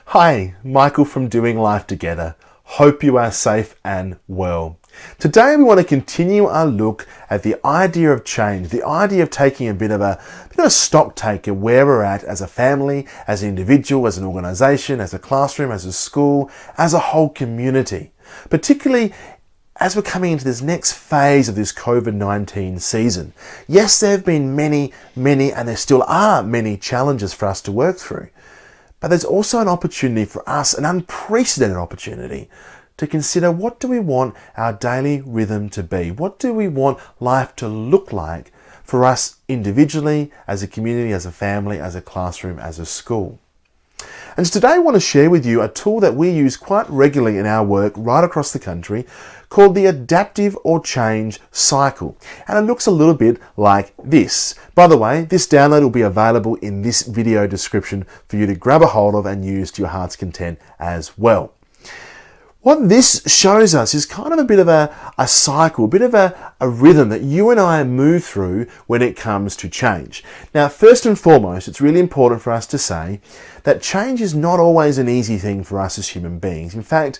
Hi, Michael from Doing Life Together. Hope you are safe and well. Today we want to continue our look at the idea of change, the idea of taking a bit of a stock take of where we're at as a family, as an individual, as an organisation, as a classroom, as a school, as a whole community. Particularly as we're coming into this next phase of this COVID-19 season. Yes, there have been many, and there still are many challenges for us to work through. But there's also an opportunity for us, an unprecedented opportunity, to consider what do we want our daily rhythm to be? What do we want life to look like for us individually, as a community, as a family, as a classroom, as a school? And so today I want to share with you a tool that we use quite regularly in our work right across the country called the Adaptive or Change Cycle. And it looks a little bit like this. By the way, this download will be available in this video description for you to grab a hold of and use to your heart's content as well. What this shows us is kind of a bit of a cycle, a bit of a rhythm that you and I move through when it comes to change. Now, first and foremost, it's really important for us to say that change is not always an easy thing for us as human beings. In fact,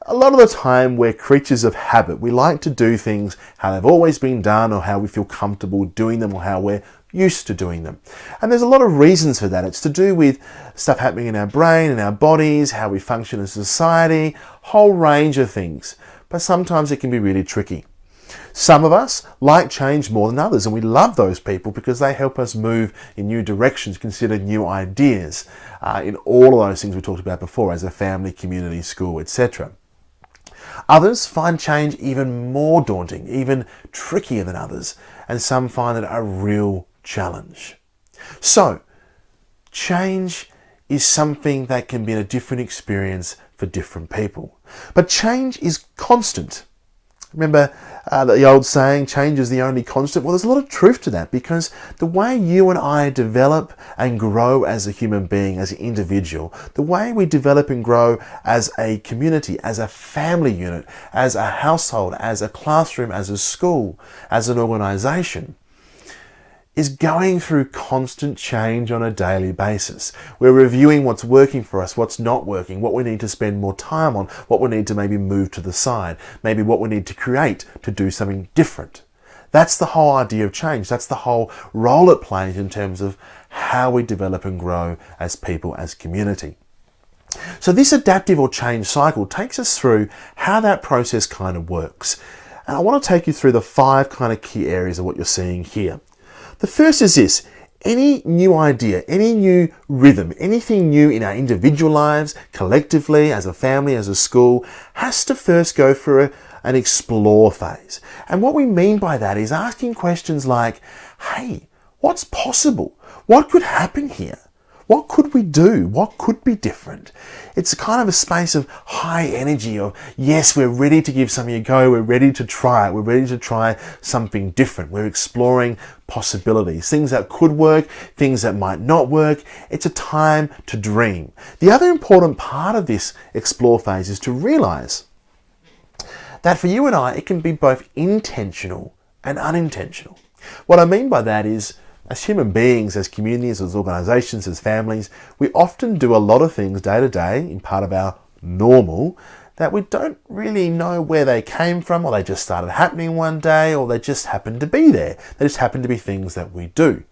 a lot of the time we're creatures of habit. We like to do things how they've always been done, or how we feel comfortable doing them, or how we're used to doing them. And there's a lot of reasons for that. It's to do with stuff happening in our brain, in our bodies, how we function as a society, whole range of things. But sometimes it can be really tricky. Some of us like change more than others, and we love those people because they help us move in new directions, consider new ideas, in all of those things we talked about before as a family, community, school, etc. Others find change even more daunting, even trickier than others, and some find it a real challenge. So, change is something that can be a different experience for different people. But change is constant. Remember the old saying, change is the only constant? Well, there's a lot of truth to that, because the way you and I develop and grow as a human being, as an individual, the way we develop and grow as a community, as a family unit, as a household, as a classroom, as a school, as an organisation, is going through constant change on a daily basis. We're reviewing what's working for us, what's not working, what we need to spend more time on, what we need to maybe move to the side, maybe what we need to create to do something different. That's the whole idea of change. That's the whole role it plays in terms of how we develop and grow as people, as community. So this adaptive or change cycle takes us through how that process kind of works. And I want to take you through the 5 kind of key areas of what you're seeing here. The first is this: any new idea, any new rhythm, anything new in our individual lives, collectively, as a family, as a school, has to first go through an explore phase. And what we mean by that is asking questions like, hey, what's possible? What could happen here? What could we do? What could be different? It's kind of a space of high energy of, yes, we're ready to give something a go. We're ready to try it. We're ready to try something different. We're exploring possibilities, things that could work, things that might not work. It's a time to dream. The other important part of this explore phase is to realize that for you and I, it can be both intentional and unintentional. What I mean by that is, as human beings, as communities, as organisations, as families, we often do a lot of things day to day in part of our normal that we don't really know where they came from, or they just started happening one day, or they just happened to be there. They just happen to be things that we do.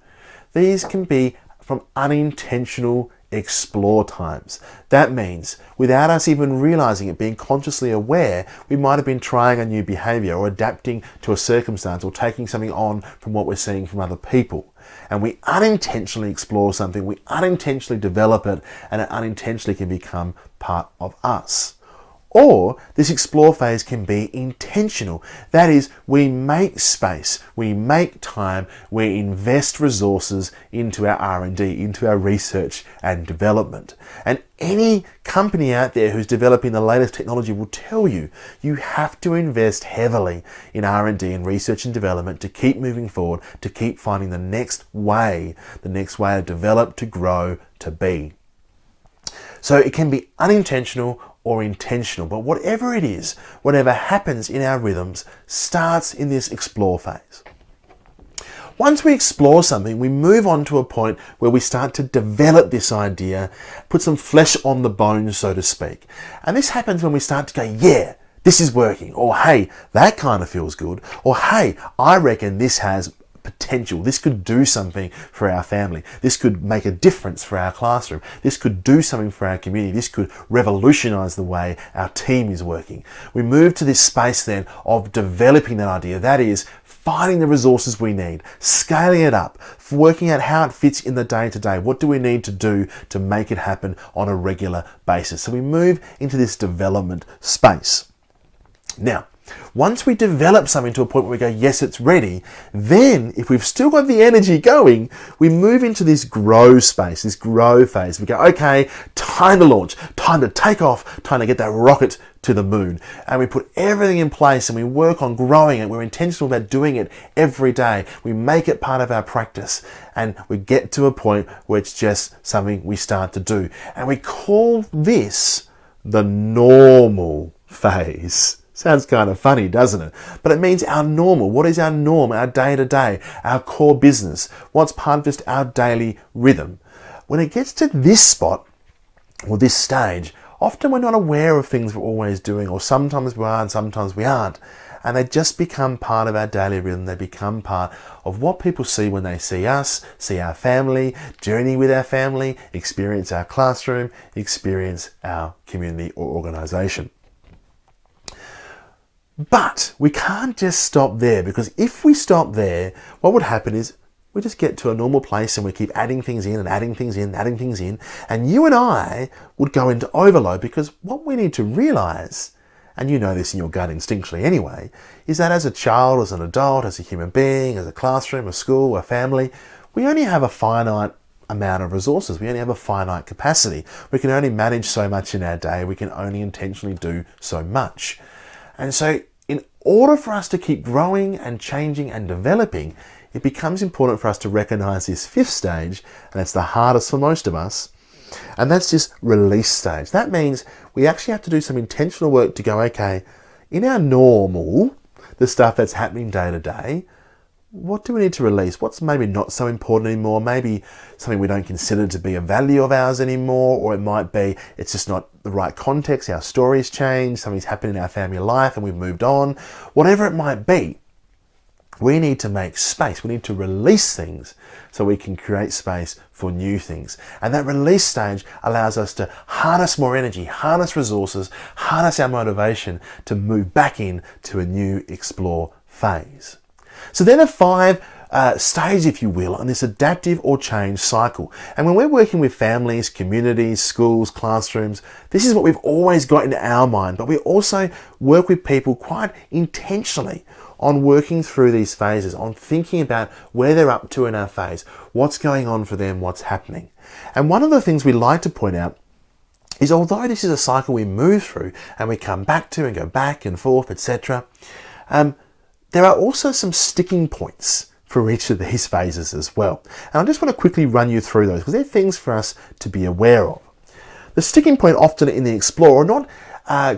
These can be from unintentional explore times. That means without us even realizing it, being consciously aware, we might have been trying a new behavior or adapting to a circumstance or taking something on from what we're seeing from other people. And we unintentionally explore something, we unintentionally develop it, and it unintentionally can become part of us. Or this explore phase can be intentional. That is, we make space, we make time, we invest resources into our R&D, into our research and development. And any company out there who's developing the latest technology will tell you, you have to invest heavily in R&D and research and development to keep moving forward, to keep finding the next way to develop, to grow, to be. So it can be unintentional or intentional, but whatever it is, whatever happens in our rhythms starts in this explore phase. Once we explore something, we move on to a point where we start to develop this idea, put some flesh on the bones, so to speak. And this happens when we start to go, yeah, this is working. Or, hey, that kind of feels good. Or, hey, I reckon this has potential. This could do something for our family. This could make a difference for our classroom. This could do something for our community. This could revolutionize the way our team is working. We move to this space then of developing that idea. That is, finding the resources we need, scaling it up, working out how it fits in the day-to-day. What do we need to do to make it happen on a regular basis? So we move into this development space. Now, once we develop something to a point where we go, yes, it's ready, then if we've still got the energy going, we move into this grow space, this grow phase. We go, okay, time to launch, time to take off, time to get that rocket to the moon. And we put everything in place and we work on growing it. We're intentional about doing it every day. We make it part of our practice and we get to a point where it's just something we start to do. And we call this the normal phase. Sounds kind of funny, doesn't it? But it means our normal. What is our norm? Our day-to-day, our core business. What's part of just our daily rhythm? When it gets to this spot, or this stage, often we're not aware of things we're always doing, or sometimes we are and sometimes we aren't. And they just become part of our daily rhythm. They become part of what people see when they see us, see our family, journey with our family, experience our classroom, experience our community or organisation. But we can't just stop there, because if we stop there, what would happen is we just get to a normal place and we keep adding things in and adding things in, adding things in, and you and I would go into overload, because what we need to realise, and you know this in your gut instinctually anyway, is that as a child, as an adult, as a human being, as a classroom, a school, a family, we only have a finite amount of resources. We only have a finite capacity. We can only manage so much in our day. We can only intentionally do so much. And so in order for us to keep growing and changing and developing, it becomes important for us to recognize this fifth stage, and that's the hardest for most of us, and that's this release stage. That means we actually have to do some intentional work to go, okay, in our normal, the stuff that's happening day to day, what do we need to release? What's maybe not so important anymore? Maybe something we don't consider to be a value of ours anymore, or it might be it's just not the right context. Our story's changed, something's happened in our family life and we've moved on. Whatever it might be, we need to make space. We need to release things so we can create space for new things. And that release stage allows us to harness more energy, harness resources, harness our motivation to move back in to a new explore phase. So they're the five stages, if you will, on this adaptive or change cycle. And when we're working with families, communities, schools, classrooms, this is what we've always got in our mind. But we also work with people quite intentionally on working through these phases, on thinking about where they're up to in our phase, what's going on for them, what's happening. And one of the things we like to point out is, although this is a cycle we move through and we come back to and go back and forth, etc., there are also some sticking points for each of these phases as well. And I just want to quickly run you through those, because they're things for us to be aware of. The sticking point often in the explore, or not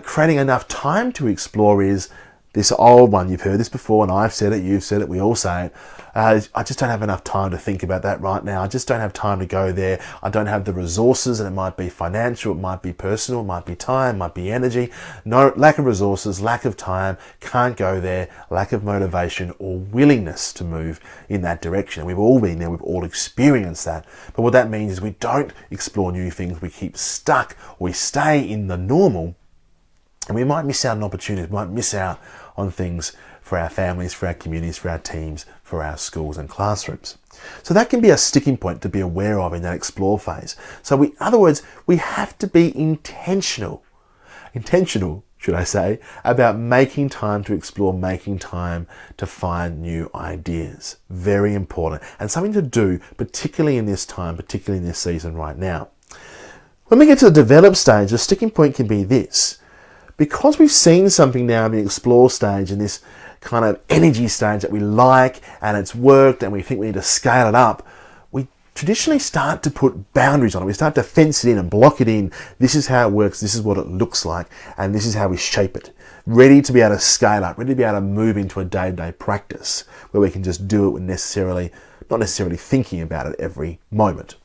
creating enough time to explore, is this old one. You've heard this before, and I've said it, you've said it, we all say it. I just don't have enough time to think about that right now. I just don't have time to go there. I don't have the resources, and it might be financial, it might be personal, it might be time, it might be energy. No, lack of resources, lack of time, can't go there, lack of motivation or willingness to move in that direction. We've all been there, we've all experienced that. But what that means is we don't explore new things, we keep stuck, we stay in the normal, and we might miss out on opportunities, we might miss out on things for our families, for our communities, for our teams, for our schools and classrooms. So that can be a sticking point to be aware of in that explore phase. So in other words, we have to be intentional, should I say, about making time to explore, making time to find new ideas. Very important, and something to do, particularly in this time, particularly in this season right now. When we get to the develop stage, the sticking point can be this. Because we've seen something now in the explore stage, in this kind of energy stage that we like, and it's worked, and we think we need to scale it up, we traditionally start to put boundaries on it. We start to fence it in and block it in. This is how it works, this is what it looks like, and this is how we shape it. Ready to be able to scale up, ready to be able to move into a day-to-day practice where we can just do it with not necessarily thinking about it every moment.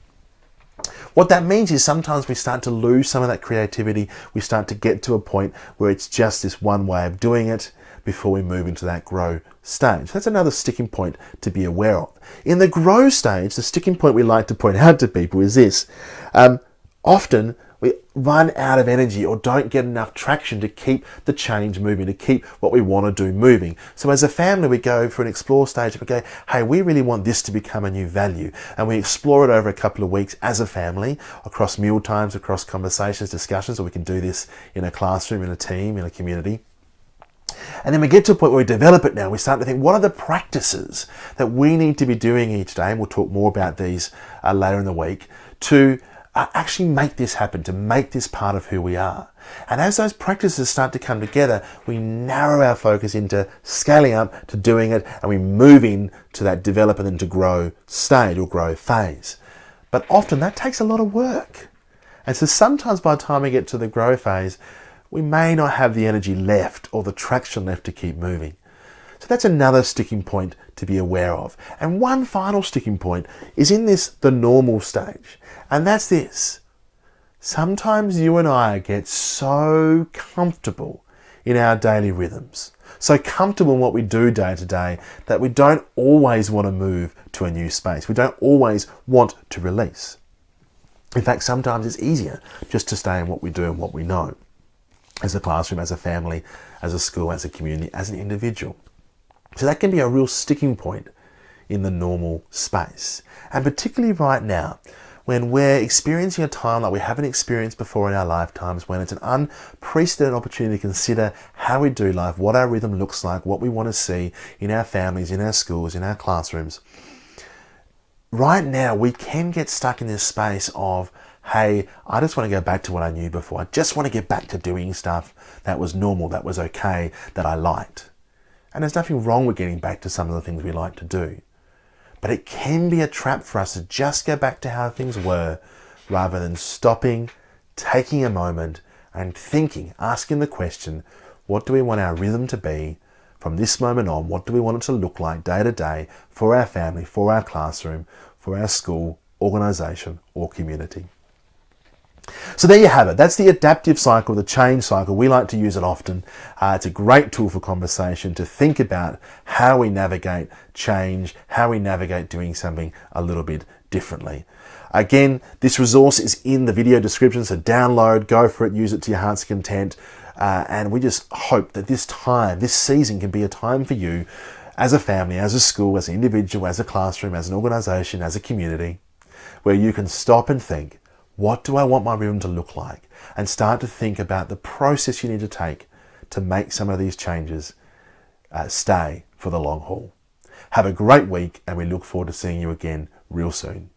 What that means is sometimes we start to lose some of that creativity. We start to get to a point where it's just this one way of doing it before we move into that grow stage. That's another sticking point to be aware of. In the grow stage, the sticking point we like to point out to people is this. Often we run out of energy or don't get enough traction to keep the change moving, to keep what we want to do moving. So as a family, we go for an explore stage. We go, hey, we really want this to become a new value. And we explore it over a couple of weeks as a family, across meal times, across conversations, discussions, or we can do this in a classroom, in a team, in a community. And then we get to a point where we develop it now. We start to think, what are the practices that we need to be doing each day? And we'll talk more about these later in the week to actually make this happen, to make this part of who we are. And as those practices start to come together, we narrow our focus into scaling up, to doing it, and we move into that develop and then to grow stage or grow phase. But often that takes a lot of work. And so sometimes by the time we get to the grow phase, we may not have the energy left or the traction left to keep moving. So that's another sticking point to be aware of. And one final sticking point is in the normal stage. And that's this. Sometimes you and I get so comfortable in our daily rhythms, so comfortable in what we do day to day, that we don't always want to move to a new space. We don't always want to release. In fact, sometimes it's easier just to stay in what we do and what we know, as a classroom, as a family, as a school, as a community, as an individual. So that can be a real sticking point in the normal space. And particularly right now, when we're experiencing a time like we haven't experienced before in our lifetimes, when it's an unprecedented opportunity to consider how we do life, what our rhythm looks like, what we want to see in our families, in our schools, in our classrooms. Right now, we can get stuck in this space of, hey, I just want to go back to what I knew before. I just want to get back to doing stuff that was normal, that was okay, that I liked. And there's nothing wrong with getting back to some of the things we like to do. But it can be a trap for us to just go back to how things were, rather than stopping, taking a moment and thinking, asking the question, what do we want our rhythm to be from this moment on? What do we want it to look like day to day for our family, for our classroom, for our school, organisation or community? So there you have it. That's the adaptive cycle, the change cycle. We like to use it often. It's a great tool for conversation to think about how we navigate change, how we navigate doing something a little bit differently. Again, this resource is in the video description, so download, go for it, use it to your heart's content. And we just hope that this season can be a time for you as a family, as a school, as an individual, as a classroom, as an organisation, as a community, where you can stop and think, what do I want my rhythm to look like? And start to think about the process you need to take to make some of these changes stay for the long haul. Have a great week, and we look forward to seeing you again real soon.